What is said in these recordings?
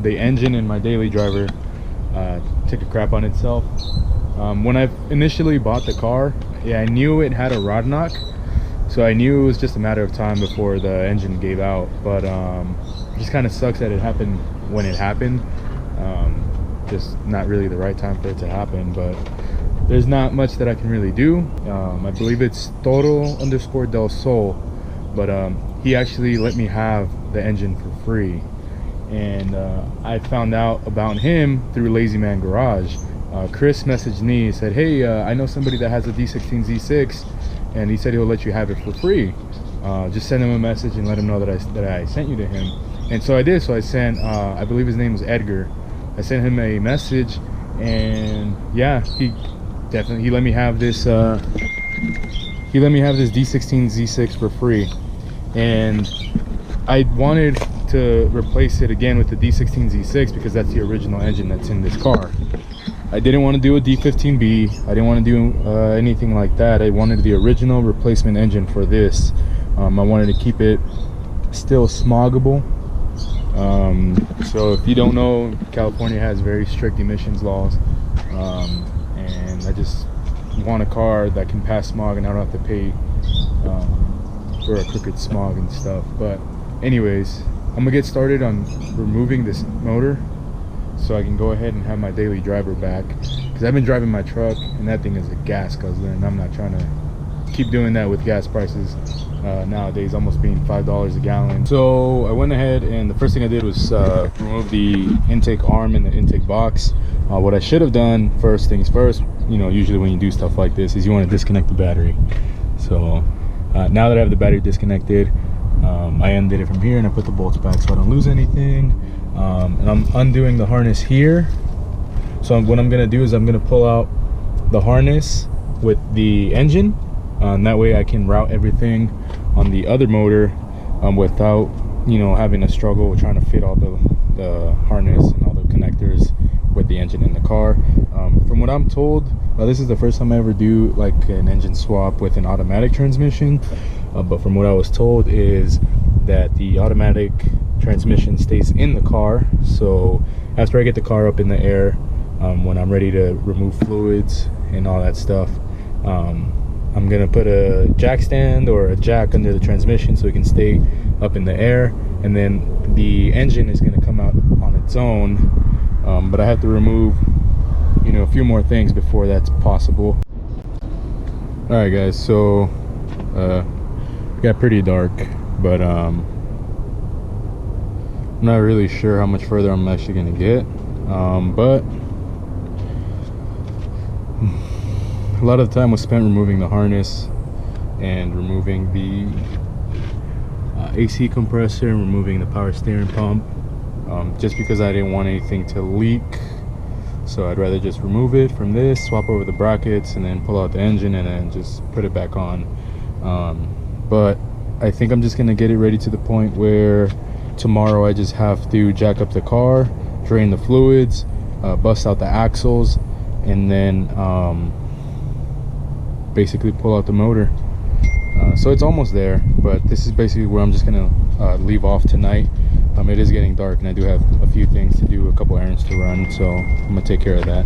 the engine in my daily driver took a crap on itself. When I initially bought the car, yeah, I knew it had a rod knock, so I knew it was just a matter of time before the engine gave out. But it just kind of sucks that it happened when it happened. Just not really the right time for it to happen, but there's not much that I can really do. I believe it's Toro_del Sol, but he actually let me have the engine for free. And I found out about him through Lazy Man Garage. Chris messaged me, said, hey, I know somebody that has a D16 Z6, and he said he'll let you have it for free. Just send him a message and let him know that I sent you to him. And so I did. So I sent, I believe his name was Edgar. I sent him a message, and yeah, he let me have this D16 Z6 for free. And I wanted to replace it again with the D16 Z6 because that's the original engine that's in this car. I didn't want to do a D15B. I didn't want to do anything like that. I wanted the original replacement engine for this. I wanted to keep it still smoggable. So if you don't know, California has very strict emissions laws, and I just want a car that can pass smog and I don't have to pay for a crooked smog and stuff. But anyways, I'm gonna get started on removing this motor so I can go ahead and have my daily driver back, because I've been driving my truck and that thing is a gas guzzler, and I'm not trying to keep doing that with gas prices nowadays almost being $5 a gallon. So I went ahead and the first thing I did was remove the intake arm and the intake box. What I should have done, first things first, you know, usually when you do stuff like this, is you want to disconnect the battery. So now that I have the battery disconnected, I undid it from here and I put the bolts back so I don't lose anything. And I'm undoing the harness here. So what I'm gonna do is I'm gonna pull out the harness with the engine, and that way I can route everything on the other motor without, you know, having a struggle with trying to fit all the harness and all the connectors with the engine in the car. From what I'm told, this is the first time I ever do like an engine swap with an automatic transmission, but from what I was told is that the automatic transmission stays in the car. So after I get the car up in the air, when I'm ready to remove fluids and all that stuff, I'm gonna put a jack stand or a jack under the transmission so it can stay up in the air, and then the engine is gonna come out on its own. But I have to remove, you know, a few more things before that's possible. All right, guys. So it got pretty dark, but I'm not really sure how much further I'm actually gonna get. But a lot of the time was spent removing the harness and removing the AC compressor and removing the power steering pump, just because I didn't want anything to leak. So I'd rather just remove it from this, swap over the brackets, and then pull out the engine and then just put it back on. But I think I'm just gonna get it ready to the point where tomorrow I just have to jack up the car, drain the fluids, bust out the axles, and then basically pull out the motor. So it's almost there, but this is basically where I'm just gonna leave off tonight. It is getting dark and I do have a few things to do, a couple errands to run, so I'm gonna take care of that.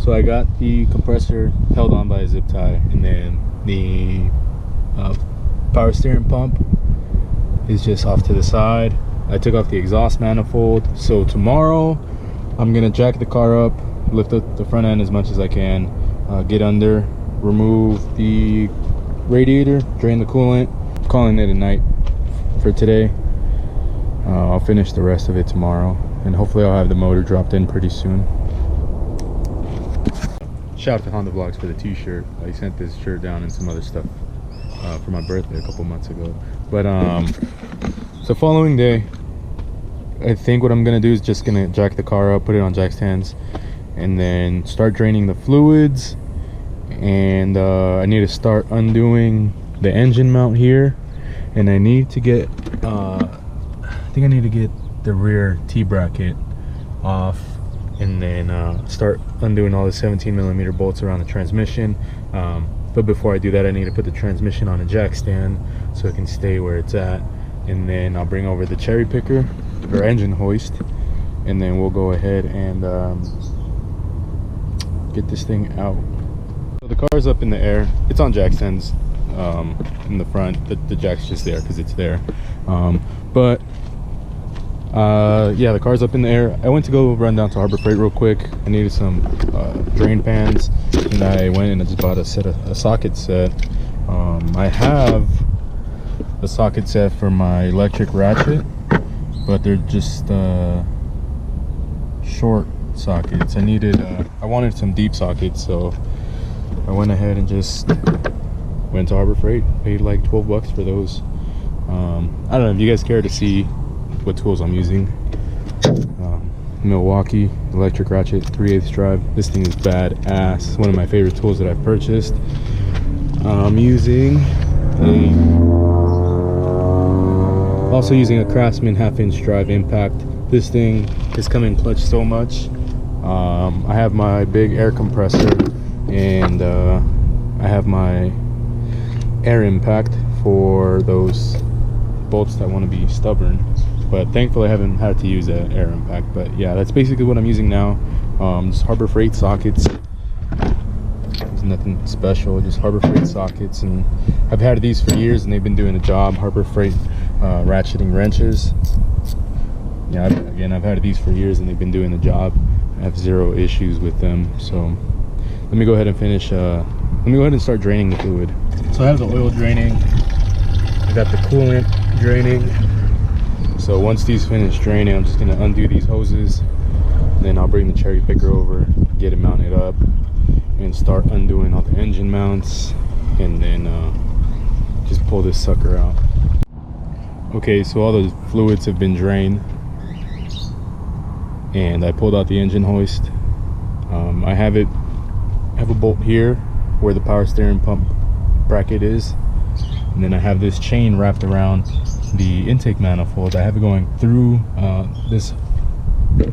So I got the compressor held on by a zip tie, and then the power steering pump is just off to the side. I took off the exhaust manifold. So tomorrow I'm gonna jack the car up, lift up the front end as much as I can, get under, remove the radiator, drain the coolant. I'm calling it a night for today. I'll finish the rest of it tomorrow, and hopefully I'll have the motor dropped in pretty soon. Shout out to Honda Vlogs for the t-shirt. I sent this shirt down and some other stuff for my birthday a couple months ago. But so following day, I think what I'm gonna do is just gonna jack the car up, put it on jack stands, and then start draining the fluids. And I need to start undoing the engine mount here, and I need to get I think I need to get the rear T-bracket off, and then start undoing all the 17mm bolts around the transmission. But before I do that, I need to put the transmission on a jack stand so it can stay where it's at, and then I'll bring over the cherry picker or engine hoist, and then we'll go ahead and get this thing out. So the car's up in the air. It's on jack stands in the front. The jack's just there because it's there. Yeah, the car's up in the air. I went to go run down to Harbor Freight real quick. I needed some drain pans, and I went and I just bought a socket set. I have a socket set for my electric ratchet, but they're just short sockets. I wanted some deep sockets, so I went ahead and just went to Harbor Freight, paid like 12 bucks for those. I don't know if you guys care to see what tools I'm using. Milwaukee electric ratchet 3/8 drive. This thing is badass. It's one of my favorite tools that I've purchased. I'm also using a Craftsman 1/2" drive impact. This thing has come in clutch so much. I have my big air compressor, and I have my air impact for those bolts that want to be stubborn, but thankfully I haven't had to use an air impact. But yeah, that's basically what I'm using now. Just Harbor Freight sockets. There's nothing special, just Harbor Freight sockets, and I've had these for years and they've been doing the job. Harbor Freight ratcheting wrenches. Yeah, I've had these for years and they've been doing the job. I have zero issues with them. So let me go ahead and finish. Let me go ahead and start draining the fluid. So I have the oil draining. I got the coolant draining. So once these finish draining, I'm just gonna undo these hoses, and then I'll bring the cherry picker over, get it mounted up, and start undoing all the engine mounts, and then just pull this sucker out. Okay, so all the fluids have been drained, and I pulled out the engine hoist. I have a bolt here where the power steering pump bracket is, and then I have this chain wrapped around the intake manifold. I have it going through this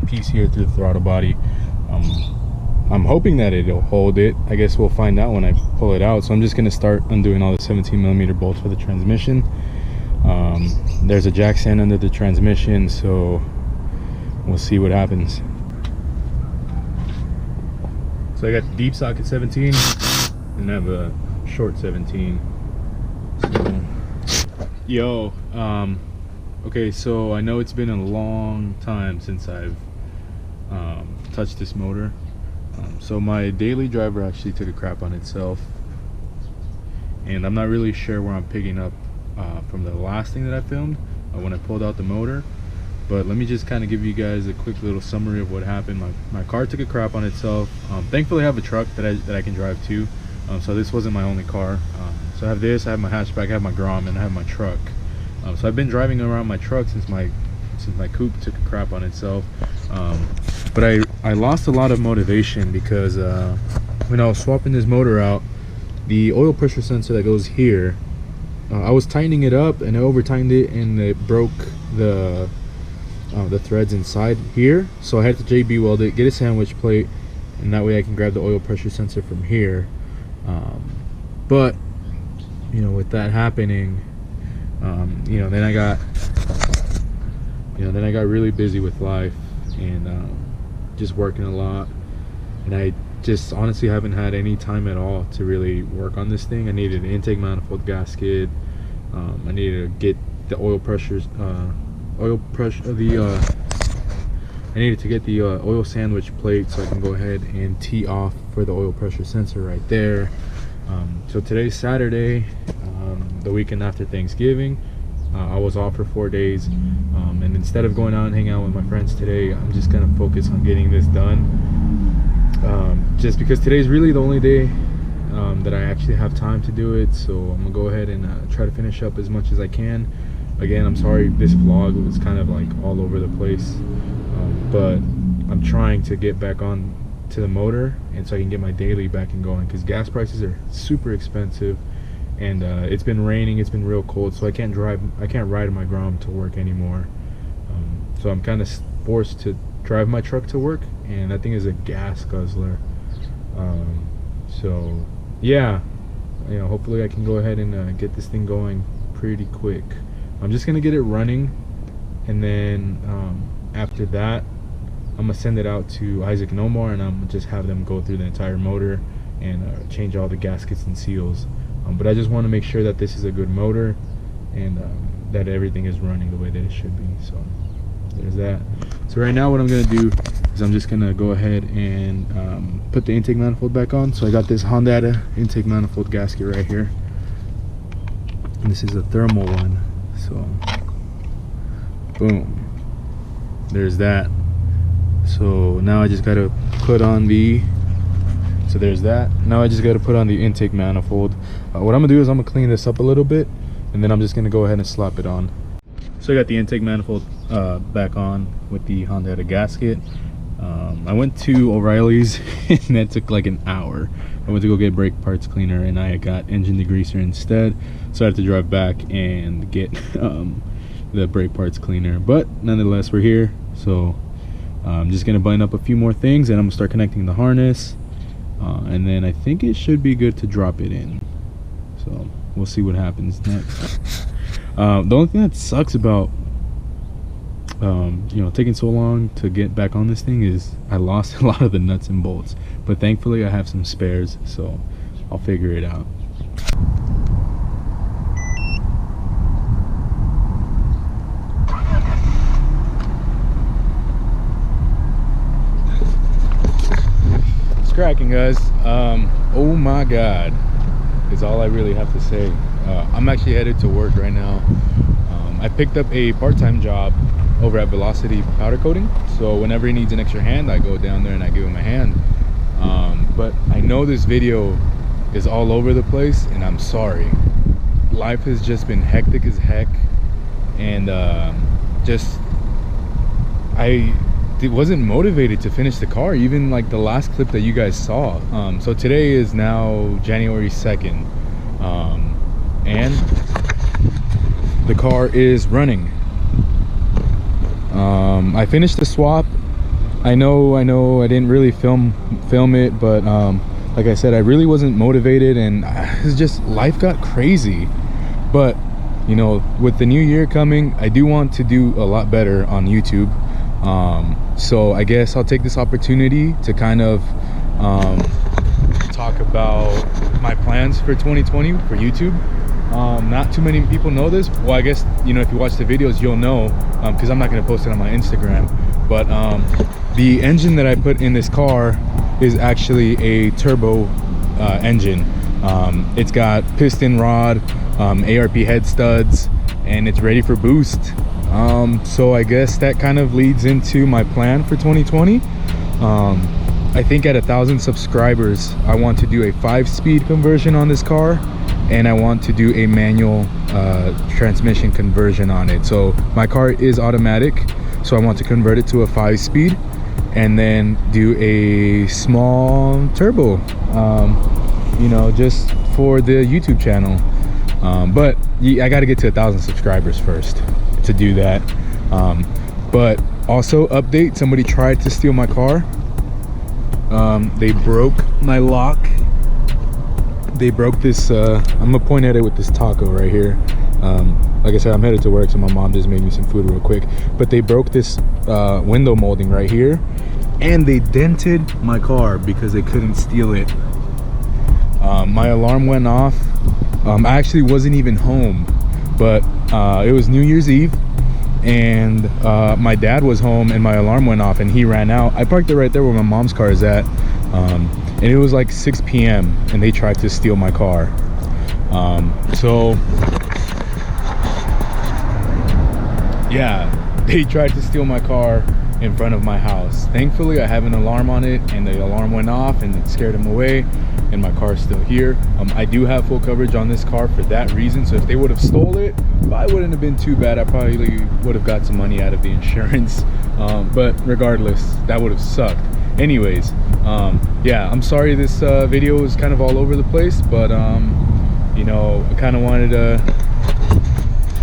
piece here through the throttle body. I'm hoping that it'll hold it. I guess we'll find out when I pull it out. So I'm just going to start undoing all the 17mm bolts for the transmission. There's a jack stand under the transmission, so we'll see what happens. So I got the deep socket 17 and I have a short 17. So, okay, so I know it's been a long time since I've touched this motor. So my daily driver actually took a crap on itself, and I'm not really sure where I'm picking up from the last thing that I filmed when I pulled out the motor. But let me just kind of give you guys a quick little summary of what happened. My car took a crap on itself. Thankfully I have a truck that I can drive too. So this wasn't my only car. So I have this, I have my hatchback, I have my Grom, and I have my truck. So I've been driving around my truck since my coupe took a crap on itself. But I lost a lot of motivation because when I was swapping this motor out, the oil pressure sensor that goes here, I was tightening it up and I over tightened it, and it broke the threads inside here. So I had to JB weld it, get a sandwich plate, and that way I can grab the oil pressure sensor from here. But you know, with that happening, you know, then I got really busy with life and just working a lot, and I just honestly haven't had any time at all to really work on this thing. I needed an intake manifold gasket. I needed to get the I needed to get the oil sandwich plate so I can go ahead and tee off for the oil pressure sensor right there. So today's Saturday, the weekend after Thanksgiving. I was off for 4 days, and instead of going out and hanging out with my friends today, I'm just gonna focus on getting this done, just because today's really the only day that I actually have time to do it. So I'm gonna go ahead and try to finish up as much as I can. Again, I'm sorry this vlog was kind of like all over the place, but I'm trying to get back on to the motor, and so I can get my daily back and going, because gas prices are super expensive, and it's been raining, it's been real cold, so I can't ride my Grom to work anymore. So I'm kind of forced to drive my truck to work, and that thing is a gas guzzler. So yeah, you know, hopefully I can go ahead and get this thing going pretty quick. I'm just gonna get it running, and then after that, I'm gonna send it out to Isaac Nomar, and I'm gonna just have them go through the entire motor and change all the gaskets and seals. But I just want to make sure that this is a good motor and that everything is running the way that it should be. So there's that. So right now what I'm gonna do is I'm just gonna go ahead and put the intake manifold back on. So I got this Honda intake manifold gasket right here, and this is a thermal one. So boom, there's that. So now I just gotta put on the, so there's that. Now I just gotta put on the intake manifold. What I'm gonna do is I'm gonna clean this up a little bit, and then I'm just gonna go ahead and slap it on. So I got the intake manifold back on with the Honda gasket. I went to O'Reilly's and that took like an hour. I went to go get brake parts cleaner and I got engine degreaser instead, so I had to drive back and get the brake parts cleaner. But nonetheless, we're here. So I'm just gonna button up a few more things and I'm gonna start connecting the harness, and then I think it should be good to drop it in. So we'll see what happens next. The only thing that sucks about you know, taking so long to get back on this thing is I lost a lot of the nuts and bolts, but thankfully I have some spares, so I'll figure it out. It's cracking, guys. Oh my god is all I really have to say. I'm actually headed to work right now. I picked up a part-time job over at Velocity Powder Coating, so whenever he needs an extra hand, I go down there and I give him a hand. But I know this video is all over the place, and I'm sorry. Life has just been hectic as heck, and I wasn't motivated to finish the car, even like the last clip that you guys saw. So today is now January 2nd, and the car is running. I finished the swap. I know I didn't really film it, but like I said, I really wasn't motivated, and it's just, life got crazy. But you know, with the new year coming, I do want to do a lot better on YouTube. So I guess I'll take this opportunity to kind of talk about my plans for 2020 for YouTube. Not too many people know this. Well, I guess, you know, if you watch the videos, you'll know, because I'm not going to post it on my Instagram. But the engine that I put in this car is actually a turbo engine. It's got piston rod, ARP head studs, and it's ready for boost. So I guess that kind of leads into my plan for 2020. I think at 1,000 subscribers, I want to do a 5-speed conversion on this car, and I want to do a manual transmission conversion on it. So my car is automatic, so I want to convert it to a 5-speed and then do a small turbo, you know, just for the YouTube channel. But I got to get to 1,000 subscribers first to do that. But also, update, somebody tried to steal my car. They broke my lock. They broke this, I'm gonna point at it with this taco right here. Like I said, I'm headed to work, so my mom just made me some food real quick. But they broke this window molding right here, and they dented my car because they couldn't steal it. My alarm went off. I actually wasn't even home, but it was New Year's Eve, and my dad was home, and my alarm went off, and he ran out. I parked it right there where my mom's car is at. And it was like 6 p.m. and they tried to steal my car. So yeah, they tried to steal my car in front of my house. Thankfully, I have an alarm on it, and the alarm went off and it scared them away, and my car's still here. I do have full coverage on this car for that reason, so if they would have stole it, it wouldn't have been too bad. I probably would have got some money out of the insurance, but regardless, that would have sucked. Anyways, yeah, I'm sorry this video is kind of all over the place, but you know, I kind of wanted to,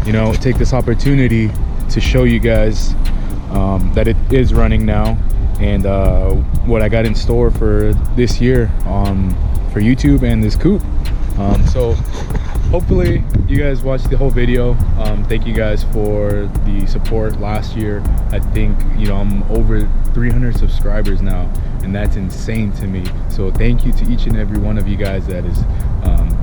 you know, take this opportunity to show you guys that it is running now, and what I got in store for this year for YouTube and this coupe. So hopefully you guys watched the whole video. Thank you guys for the support last year. I think, you know, I'm over 300 subscribers now, and that's insane to me. So thank you to each and every one of you guys that is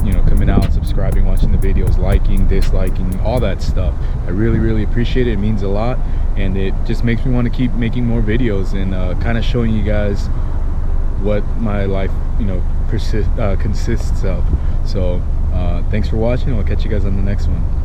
you know, coming out, subscribing, watching the videos, liking, disliking, all that stuff. I really appreciate it. It means a lot, and it just makes me want to keep making more videos and kind of showing you guys what my life, you know, consists of. So thanks for watching. I'll catch you guys on the next one.